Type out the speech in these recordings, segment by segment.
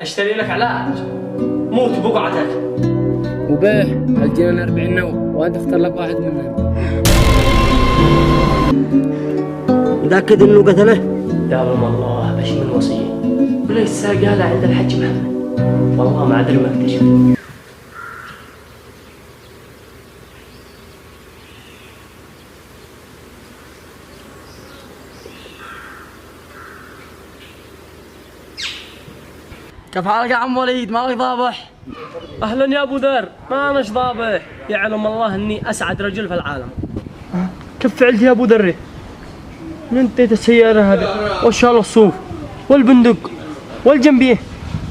اشتري لك علاج موت بقعتك. وبيه الجنان 40 نوع وانت اختار لك واحد منهم. متأكد انه قتله؟ داوم الله ايش من وصيه وليس قالها عند الحج محمد، والله ما ادري ما اكتشف. كيف حالك يا عم وليد؟ مالك ضابح؟ اهلا يا ابو ذر، ما اناش ضابح، يعلم الله اني اسعد رجل في العالم. كيف فعلت يا ابو ذر؟ من انتهت السياره هذه والشال الصوف والبندق والجنبيه،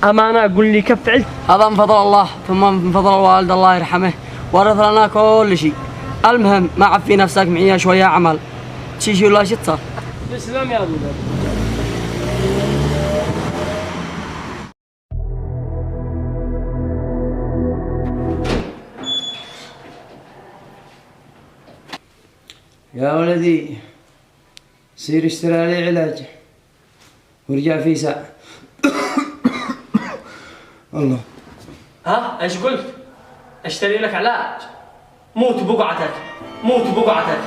امانه قل لي كيف فعلت؟ هذا من فضل الله ثم من فضل الوالد الله يرحمه، ورث لنا كل شيء. المهم ما عفي نفسك معي شويه عمل شي ولا شي تصير. تسلم يا ابو ذر. يا ولدي سير اشترى لي علاج ورجع في ساعة. الله. ها ايش قلت؟ اشتري لك علاج موت بقعتك، موت بقعتك.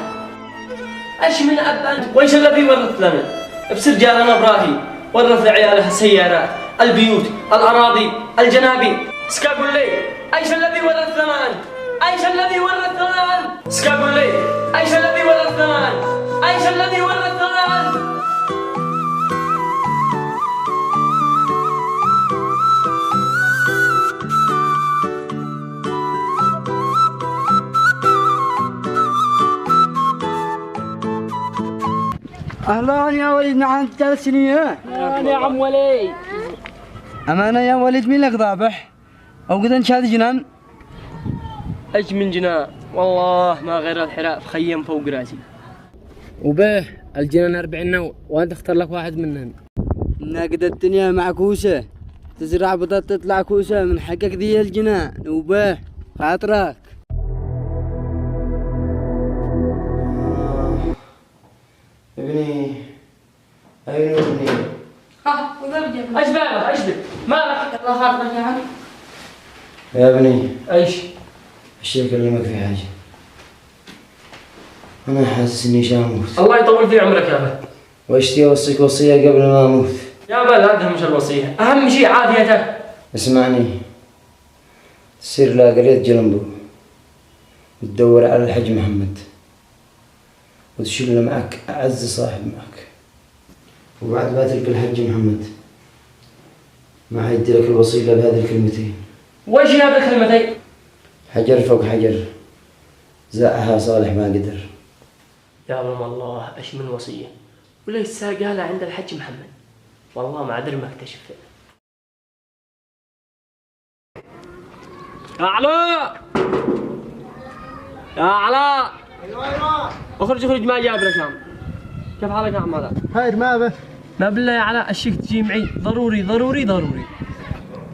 ايش من اب انت؟ وايش الذي ورث لنا؟ بس رجالنا ابراهيم ورث لعياله السيارات، البيوت، الاراضي، الجنابي. اسكا قول لي ايش الذي ورث لنا انت؟ ايش الذي ورث لنا انت؟ اسكا قول لي ايش الذي ورث لنا انت؟ ايش الذي ورث لنا انت؟ أهلا يا وليد، معاك 3 سنين. اهلا يا عم وليد. أمانة يا وليد مين لك ضابح؟ أو قد انت هذا جنان؟ ايش من جنان؟ والله ما غير الحراء خيم فوق راسي. وبيه الجنان 40 نوع وانت اختار لك واحد منهم. ناقد الدنيا معكوسة، تزرع بطاطا تطلع كوسة، من حقك ذي الجنان وباه خاطرك. ابني أين ابني؟ ها وذرجة ايش بالك؟ ايش بك؟ مالك؟ الله خاطرك يا عم. يا ابني ايش؟ الشيء أكلمك في حاجة. أنا حاسس إني شاموت، الله يطول في عمرك يا بل. واشتي أوصيك وصية قبل ما أموت. يا بل هذا مش الوصية، أهم شيء عافيتك. اسمعني، تصير لا قرية جلنبو وتدور على الحج محمد وتشيل معك أعز صاحب معك، وبعد ما تلقى الحج محمد ما حيدي لك الوصية بهذه الكلمتين. وإيش هذه الكلمتين؟ حجر فوق حجر زاعها صالح ما قدر. يا الله ايش من وصية وليس قالها عند الحج محمد، والله ما ادري ما اكتشف. يا علاء، يا علاء. ايوه اخرج ما جاب لك يا عم. كيف حالك يا عم علاء؟ خير ما به. ما بالله يا علاء اشيك تجي معي ضروري ضروري ضروري.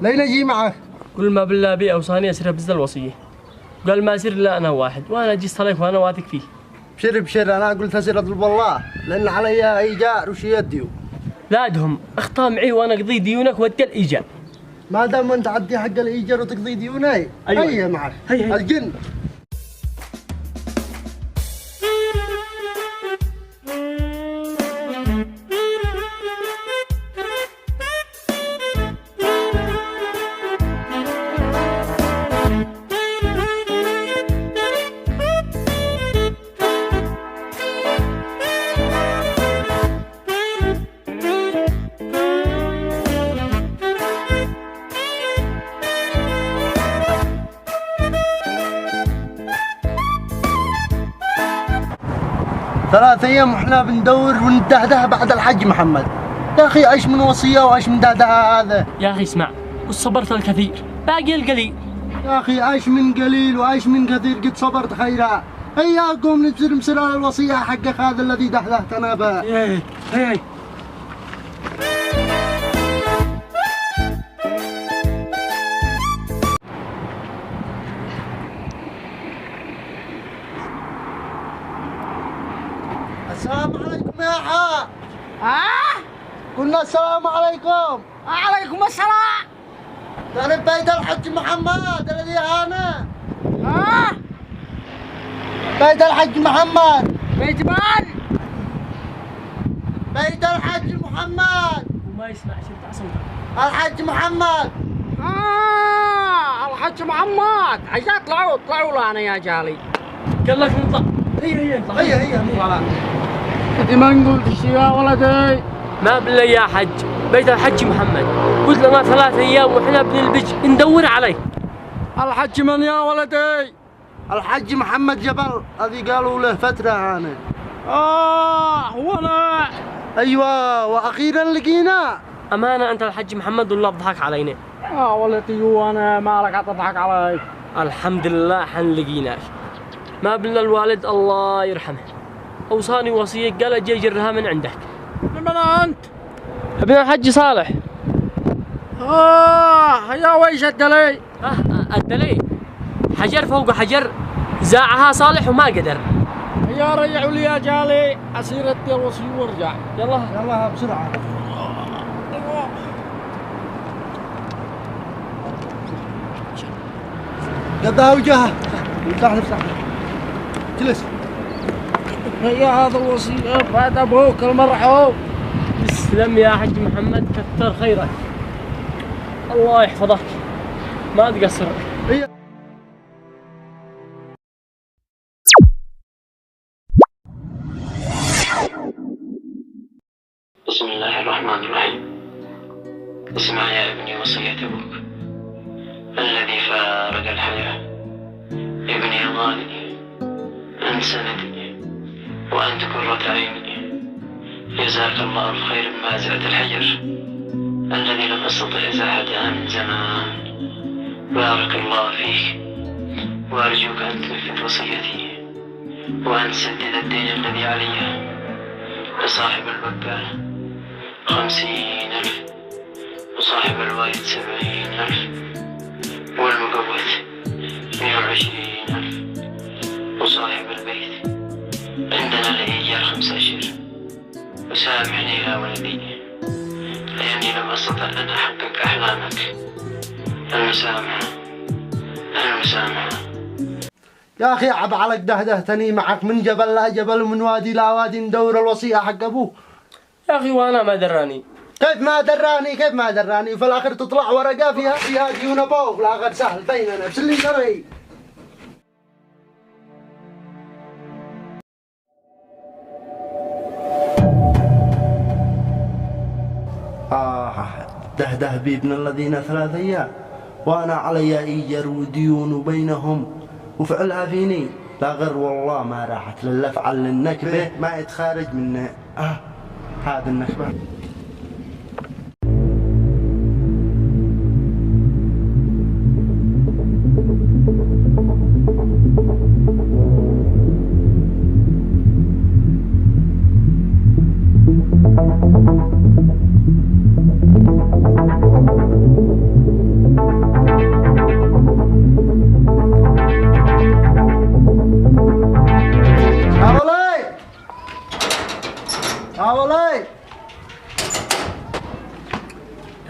لين اجي معك؟ كل ما بالله بي اوصاني اسير بس الوصية، قال ما اسير الا انا واحد، وانا جيت عليك وانا واثق فيه. بشر انا قلت اسير اطلب الله لان علي ايجار وشي يديو. لا ادهم اخطا معي وانا اقضي ديونك وادي الايجار. ما دام انت تعدي حق الايجار وتقضي ديوني. أيوة. هيا معك. هيا. الجن. ثلاث ايام واحنا بندور وندهده بعد الحج محمد. يا اخي ايش من وصيه وايش من دهده هذا؟ يا اخي اسمع، قد صبرت الكثير باقي القليل. يا اخي ايش من قليل وايش من كثير قد صبرت خيرا. هيا قوم ننزل مسرار الوصيه حقك هذا الذي دهدهتنا به. هي السلام عليكم يا حا. قلنا السلام عليكم. عليكم السلام. تعرف بيت الحج محمد الذي هانا؟ بيت الحج محمد. بيت من؟ بيت الحج محمد. وما يسمع شفت عصمته. الحج محمد. الحج محمد. هيا اطلعوا لنا يا جالي. قال لك نطلع. هي نطلع. هي مو على. انت ما قلت شيء يا ولدي. ما بالله يا حج، بيت الحج محمد، قلت لنا 3 أيام وإحنا بنلبج ندور عليه. الحج من يا ولدي؟ الحج محمد جبل، هذه قالوا له فترة هانا. هو انا. ايوه واخيرا لقينا. أمانة أنت الحج محمد ولا بضحك علينا؟ ولدي وانا مالك تضحك علي؟ الحمد لله حنلقيناك. ما بالله الوالد الله يرحمه أوصاني وصية قال أجي أجرها من عندك. من انت؟ ابن الحج صالح. يا ويش الدلي؟ الدلي حجر فوق حجر زاعها صالح وما قدر. يا ريعوا لي يا جالي أسير الدير وصي وارجع. يلا بسرعة. قدها وجهها. نفتح. جلس. هيا هذا الوصي بعد ابوك المرحوم. تسلم يا حج محمد كثر خيرك. الله يحفظك ما تقصر. بسم الله الرحمن الرحيم. اسمع يا ابني وصية أبوك الذي فارق الحياة. ابني الغالي، أنت سندي وأنت قرة عيني. جزاك الله الخير ما زاد الحجر الذي لم أستطع إزاحتها من زمان. بارك الله فيك، وأرجوك أن تنفذ وصيتي وأن تسدد الدين الذي علي لصاحب البقال 50,000 وصاحب الوايد 70,000 والمقوت 120,000 وصاحب البيت عندنا لإيجار 5 أشهر. وسامحني يا ولدي لأني لم أستطع أن أحقق أحلامك. المسامحة. يا أخي عب عليك دهدهتني معك من جبل لا جبل ومن وادي لا وادي ندور الوصية حق أبوه. يا أخي وأنا ما دراني. كيف ما دراني وفي الآخر تطلع ورقة فيها ديون أبوه وفي الآخر سهل بيننا بس اللي دري. دهده بابن الذين 3 أيام وأنا علي إيجار وديون بينهم وفعلها فيني لا غير والله ما راحت للا فعل النكبة ما يتخارج منه. هذا النكبة.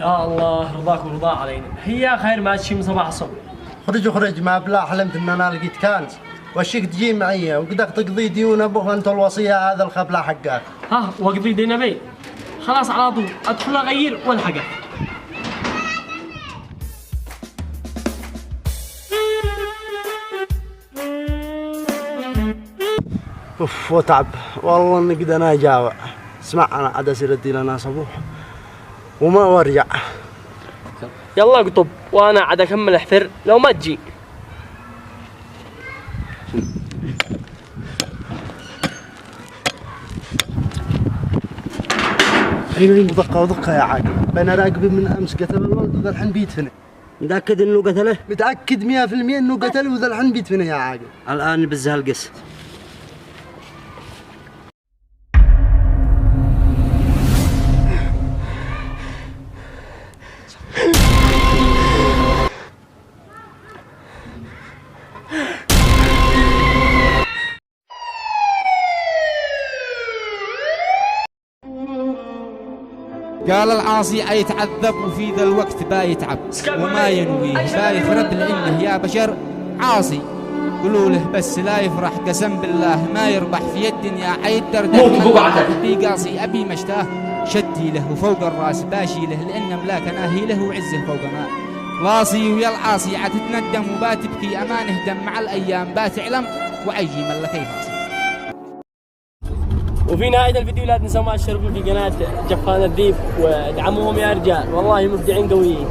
يا الله رضاك ورضا علينا. هي خير ما تشي من صباح الصبح. خرج ما بلا حلمت ان انا لقيت كنز وشيك تجي معي وقدك تقضي ديون ابوه انت الوصيه هذا الخبله حقك. واقضي دين ابي خلاص على طول ادخل اغير والحقه. اوف وتعب والله اني قد انا جاوع. اسمع انا عاد اصير ادي لنا صبوح وما وارجع. يلا اقطب وانا عاد اكمل احفر لو ما تجي. عيني ودقها يا عاقل بين راقبي من امس قتل الولد وذا الحين بيدفنه. متأكد انه قتله؟ متأكد 100% انه قتله وذا الحين بيدفنه يا عاقل. الان بزها القس. قال العاصي يتعذب وفي ذا الوقت بايتعب وما ينويه بايخرب لانه يا بشر عاصي. قولوا له بس لا يفرح قسم بالله ما يربح في الدنيا حيدردح بي قاصي ابي مشتاه شدي له وفوق الراس باشي له لان ملاك ناهي له وعزه فوق ما لاصي ويا العاصي عاد تندم وباتبكي امانه دم مع الايام باتعلم وعيي ملكي فاصي. وفي نهاية الفيديو لا تنسوا ما تشتركوا في قناة جفان الذيب وادعموهم يا رجال والله مبدعين قويين.